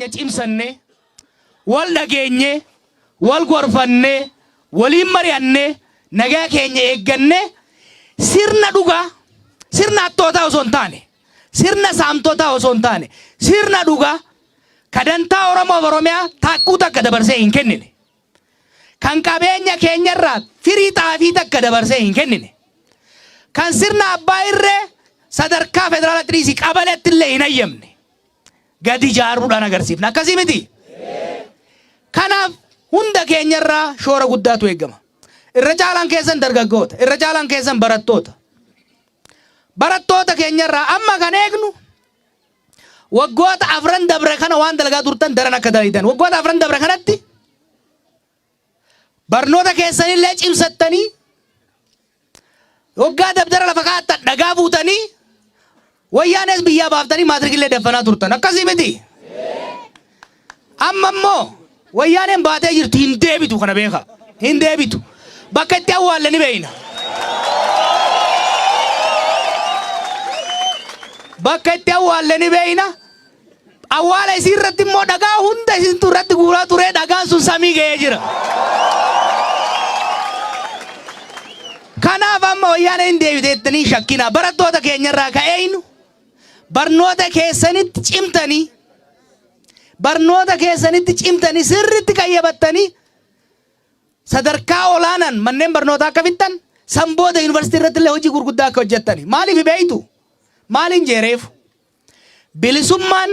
keenya cimsanne wal dhageenye wal gorfanne waliin mari'anne nagaa keenya eegganne sirna dhugaa sirna attootaa osoo hin taane sirna saamtotaa osoo hin taane sirna dhugaa kadantaa Oromoo Oromiyaa taakkuu takka dabarsee hin kennine kan qabeenya keenyarraa firii xaafii takka dabarsee hin kennine kan sirna abbaa irree sadarkaa federaalaatti dhiisii qabaleetti illee hin hayyamne gadi jaaruudhaan agarsiifna akkasii miti. Kanaaf hunda keenyarraa shoora guddaatu eegama. Irra caalaan keessan dargaggoota, irra caalaan keessan barattoota. Barattoota keenyarraa amma kan eegnu waggoota afran dabre kana waan dalagaa turtan daran akka dalagitan. Waggoota afran dabre kanatti barnoota keessanillee cimsattanii waggaa dabdara lafa kaa'attan dhagaa buutanii wayyaanes biyyaa baaftanii maatirikillee daffanaa turtan akkasii miti. Amma immoo wayyaaneen baatee jirtu hin deebitu kana beeka hin deebitu bakka itti awwaalle ni beeyna. Bakka itti awwaalle ni beeyna. Awwaala isii irratti immoo dhagaa hunda isintu irratti guuraa ture dhagaan sun samii ga'ee jira. Kanaaf amma wayyaaneen hin deebiteettanii shakkina barattoota keenyarraa ka'eeynu barnoota keessanitti cimtanii barnoota keessanitti cimtanii sirriitti qayyabattanii sadarkaa olaanaan manneen barnootaa akka fixxan sanboota yuunivarsiitii irratti illee hojii gurguddaa akka hojjettani. Maaliif beeytu? Maaliin jeereef? Bilisummaan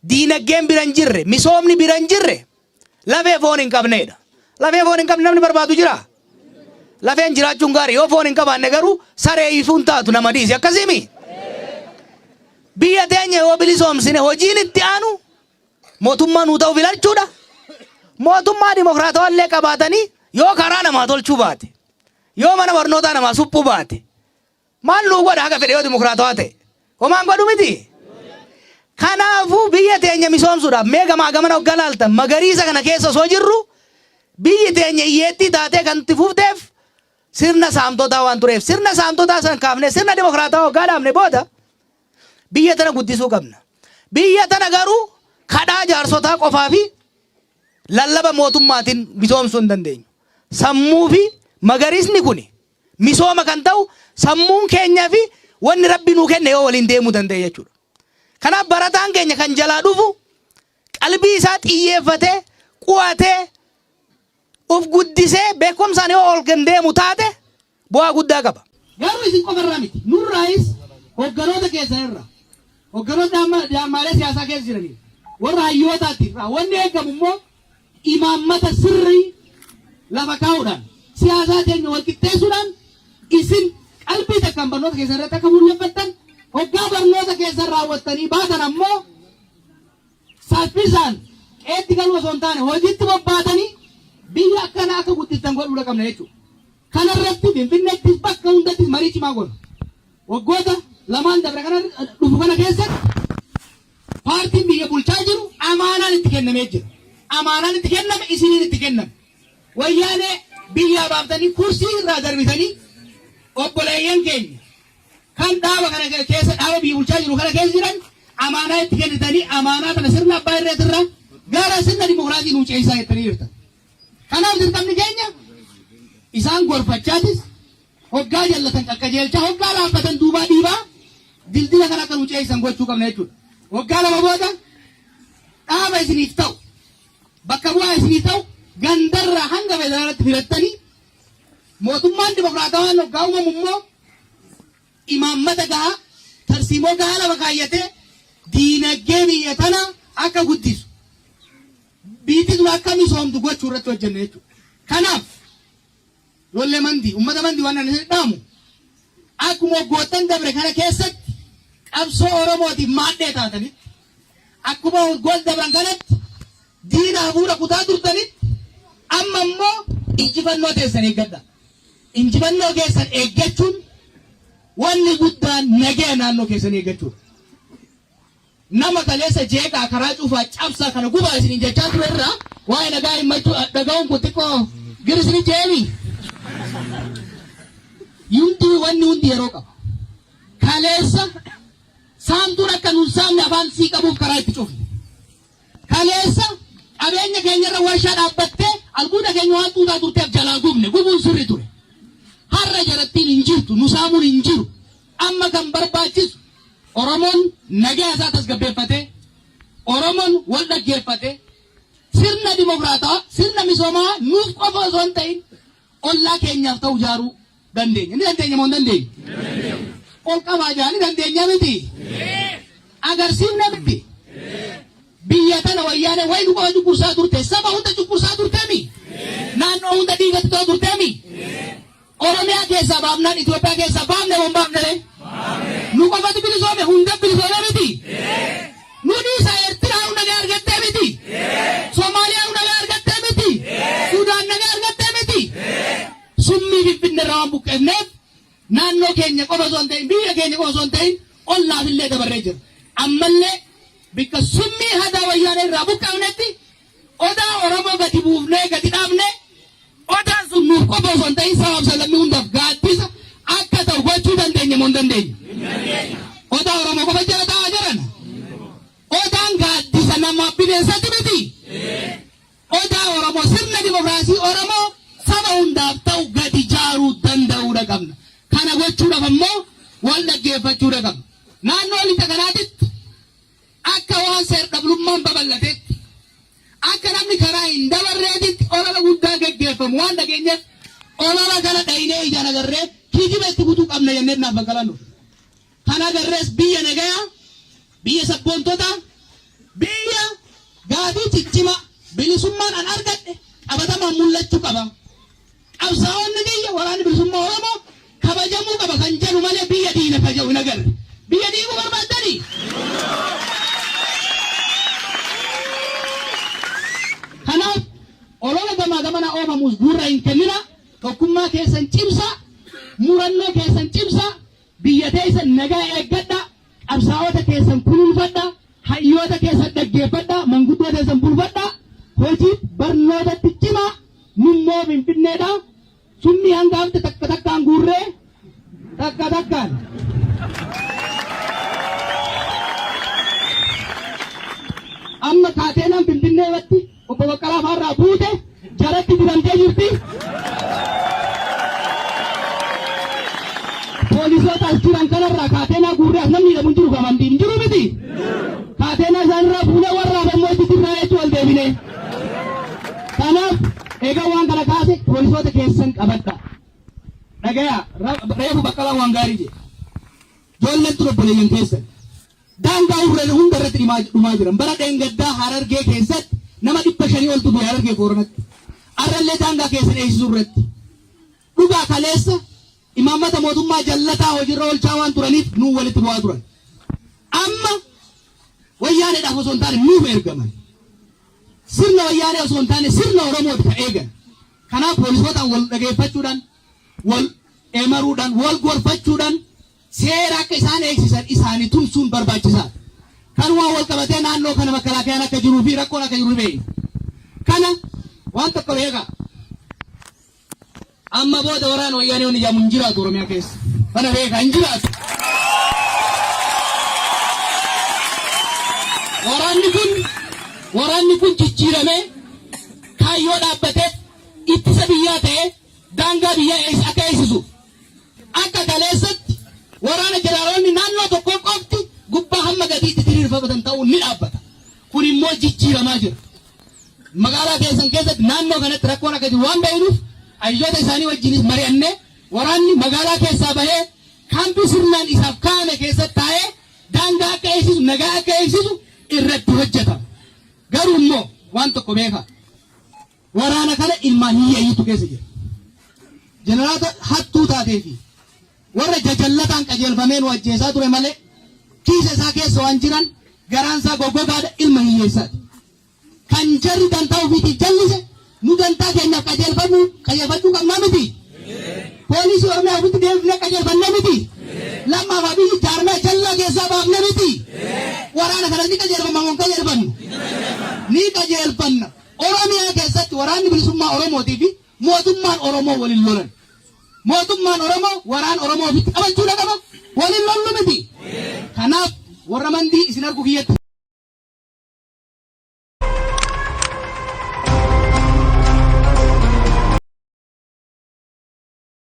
diinagdeen biran jirre misoomni biran jirre lafee foon hin qabneedha. Lafee foon hin qabne namni barbaadu jira. Lafeen jiraachuun gaarii yoo foon hin qabaanne garuu saree ifuun taatu nama dhiisi akkasimi. Biyya teenya yoo bilisoomsine hojiin itti aanu mootummaa nuu ta'u filachuudha. Mootummaa dimokiraatawaa illee qabaatanii yoo karaa namaa tolchuu baate yoo mana barnootaa namaa suphuu baate maal nuu godha haga fedhe yoo dimokiraatawaa ta'e homaan godhu miti. Kanaafuu biyya teenya misoomsuudhaaf mee gamaa gamana hoggaa laaltan magariisa kana keessa osoo jirru biyyi teenya hiyyeettii taatee kan itti fufteef sirna saamtotaa waan tureef sirna saamtotaa san kaafne sirna dimokiraatawaa hoggaa dhaabne booda biyya tana guddisuu qabna. Biyya tana garuu kadhaa jaarsotaa qofaa fi lallaba mootummaatiin misoomsuu hin dandeenyu. Sammuu fi magariisni kun misooma kan ta'u sammuun keenyaa fi wanni rabbi nuu kenne yoo waliin deemuu danda'e jechuudha. Kanaaf barataan keenya kan jalaa dhufu qalbii isaa xiyyeeffatee qu'atee uf guddisee beekumsaan yoo ol kan deemu taate bu'aa guddaa qaba. Garuu isin qofarraa miti nurraayis hogganoota keessanirra hogganoota jaarmaalee siyaasaa keessa jiranii warra hayyootaatti irraa wanni eegamu immoo imaammata sirrii lafa kaa'uudhaan siyaasaa teenya wal qixxeessuudhaan isin qalbii takkaan barnoota keessan irratti akka fuulleffattan hoggaa barnoota keessan raawwattanii baatan ammoo saffisaan qeetti galuu osoo hin taane hojiitti bobbaatanii biyya akkanaa akka guddistan godhuudha qabna jechuudha. Kanarratti Finfinneettis bakka hundattis marii cimaa godha. Waggoota lamaan dabre kana dhufu kana keessatti paartiin biyya bulchaa jiru amaanaan itti kennamee jira. Amaanaan itti kenname isiniin itti kenname. Wayyaanee biyyaa baaftanii kursii irraa darbitanii obboleeyyan keenya kan dhaaba kana keessa dhaaba biyya bulchaa jiru kana keessa jiran amaanaa itti kennitanii amaanaa kana sirna abbaa irreetirraa gara sirna dimokiraasii nuu ceesisaa jettanii jirtan. Kanaaf dirqamni keenya isaan gorfachaatis hoggaa jallatan qaqqajeelchaa hoggaa laaffatan duubaa dhiibaa dildila kana akka nuu ceesisan gochuu qabna jechuudha. Waggaa lama booda dhaaba isiniif ta'u bakka bu'aa isiniif ta'u gandarraa hanga federaalatti filattanii mootummaan dimokiraatawaan hoggaa uumamu immoo imaammata gahaa tarsiimoo gahaa lama kaayyatee diinagdee biyya tana akka guddisu biitti dura akka misoomtu gochuu irratti hojjenna jechuudha. Kanaaf lollee mandii uummata mandii waan ani dhaamu akkuma waggoottan dabre kana keessatti qabsoo Oromootiif maadhee taatanitti akkuma waggoota dabran kanatti diina hafuura kutaa turtanitti amma immoo injifannoo teessan eeggadha. Injifannoo keessan eeggachuun wanni guddaan nagaya naannoo keessan eeggachuudha. Nama kaleessa jeeqaa karaa cuufaa cabsaa kana gubaa isin jechaa ture irraa waa'ee nagaa himmachuu dhaga'uun kun xiqqoo girisni jeemi. Wanni hundi yeroo qaba. Kaleessa saamtuun akka nuun saamne afaan sii qabuuf karaa itti cufne. kaleessa qabeenya keenyarra warshaa dhaabbattee albuuda keenya waan xuuxaa turteef jalaa gubne gubuun sirri ture. Har'a jarattiin hin jirtu nu saamuun hin jiru. Amma kan barbaachisu Oromoon nagaa isaa tasgabbeeffatee Oromoon wal dhaggeeffatee sirna dimokiraataa sirna misoomaa nuuf qofa osoo hin ta'in ollaa keenyaaf ta'u ijaaruu dandeenya. Ni dandeenya moo hin dandeenye? Ol qabaa jaanii dandeenya miti. Agarsiifna miti. Biyya tana wayyaanee wayi dhugaa cunqursaa turte saba hunda cunqursaa turteemi. Naannoo hunda dhiigatti ta'u turteemi. Oromiyaa keessaa baafnaan Itoophiyaa keessaa baafne moo hin baafne? Nu qofatu bilisoome hunda bilisoome miti. Nu dhiisa Eertiraa hunda nagaa argattee miti. Somaaliyaa hunda nagaa argattee miti. Sudaan nagaa argattee miti. Summii Finfinnee irraa waan buqqeefneef naannoo keenya qofa osoo hin ta'in biyya keenya qofa osoo hin ta'in ollaaf illee dabarree jira. Ammallee bikka summii hadaa wayyaanee irraa buqqaafnetti odaa Oromoo gadi buufnee gadi dhaabnee odaan sun nuuf qofa osoo hin ta'in sabaaf sablammii hundaaf gaaddisa akka ta'u gochuu dandeenya moo hin dandeenye? Odaa Oromoo qofa jala taa'aa jiran. Odaan gaaddisa nama bineensatti miti. Odaa Oromoo sirna dimokiraasii Oromoo saba hundaaf ta'u gadi ijaaruu danda'uudha qabna. Kana gochuudhaaf ammoo wal dhaggeeffachuudha qabna. Naannoo lixa kanaatitti akka waan seer-dhablummaan babal'atetti akka namni karaa hin dabarreetitti olola guddaa geggeeffamu waan dhageenyeef olola kana dhaynee ijaan agarree kijiba itti guutuu qabna jennee naaf bakkalannu. Kana agarrees biyya nagayaa, biyya sabboontota, biyya gaafii ciccima bilisummaan an argadhe qabatamaan mul'achuu qaba. Qabsaa'onni biyya waraanni bilisummaa Oromoo kabajamuu qaba kan jedhu malee biyya diina kabajuu hin agarre. Biyya diiguu barbaaddanii? Kanaaf olola gamaa gamana oofamuus gurra hin kennina. Tokkummaa keessan cimsa, murannoo keessan cimsa, biyya teessan nagaa eeggadha, qabsaa'ota keessan kunuunfadha, hayyoota keessan dhaggeeffadha, manguddoo keessan bulfadha, hojii barnootatti cimaa, nummoo Finfinneedha. Summi hanga hafte takka takkaan guurree takka takkaan. Amma kaateenaan Finfinneewatti obbo Baqqalaa Faarraa buute jaratti dibamtee jirti. Poolisoota as jiran kanarraa kaateenaa guurree as namni hidhamu hin jiru gamantiin hin jiru miti. Kaateenaa isaanirraa fuulee warraa ammoo itti dirraa jechuu wal deebine. Kanaaf egaa waan kana kaase poolisoota keessan qabadha. Dhagayaa reefu Baqqalaa waan gaarii jedhe. Ijoolleen ture obboleeyyan keessan. Daangaa urree hunda irratti dhumaa jiran. Bara dheengaddaa Harargee keessatti nama 500 oltu bu'e Harargee Booranatti. Arrallee daangaa keessan eegsisuu irratti. Dhugaa kaleessa imaammata mootummaa jallataa hojiirra oolchaa waan turaniif nuu walitti bu'aa turan. Amma wayyaaneedhaaf osoo hin taane nuuf ergaman. Sirna wayyaanee osoo hin taane sirna Oromooti ka eegan. Kanaaf poolisootaan wal dhageeffachuudhaan, wal eemaruudhaan, wal gorfachuudhaan seera akka isaan eegsisan isaanii tumsuun barbaachisaadha. Kan waan wal qabatee naannoo kana makalaakayaan akka jiruu fi rakkoon akka jiru beeku. Kana waan tokko beekaa. Amma booda waraana wayyaanee wani jaamu hin jiraatu Oromiyaa keessa. Kana beekaa hin jiraatu. Waraanni kun jijjiiramee kaayyoo dhaabbatee ittisa biyyaa ta'ee daangaa biyyaa akka eegsisu. Akka kaleessatti waraana jeneraaloonni naannoo tokko qofti gubbaa hamma gadiitti diriirfatan ta'uun ni dhaabbata. Kun immoo jijjiiramaa jira. Magaalaa keessan keessatti naannoo kanatti rakkoon akka jiru waan beeknuuf hayyoota isaanii wajjinis mari'annee waraanni magaalaa keessaa bahee kaampii sirnaan isaaf kaa'ame keessatti taa'ee daangaa akka eegsisu, nagaa akka eegsisu irratti hojjetama. Garuu immoo waan tokko beekaa. Waraana kana ilmaan hiyyeeyyitu keessa jira. Jeneraata hattuu taateefi warra jajallataan qajeelfamee nu ajjeesaa ture malee kiisa isaa keessa waan jiran garaan isaa goggogaadha ilma hiyyeessaati. Kan jarri dantaa ofiitiif jallise nu dantaa keenyaaf qajeelfachuu qabnaa miti. Poolisii Oromiyaa ofitti deemnee qajeelfannee miti. Lammaaf abiyyi jaarmaa jallaa keessaa baafnee miti. Waraana kanas ni qajeelfamna moo hin qajeelfannu? Ni qajeelfanna. Oromiyaa keessatti waraanni bilisummaa Oromootii fi mootummaan Oromoo waliin lolan. Mootummaan Oromoo waraan Oromoo ofitti qabachuudha qaba. Waliin lollu miti. Kanaaf warra mandii isin argu kiyyatti.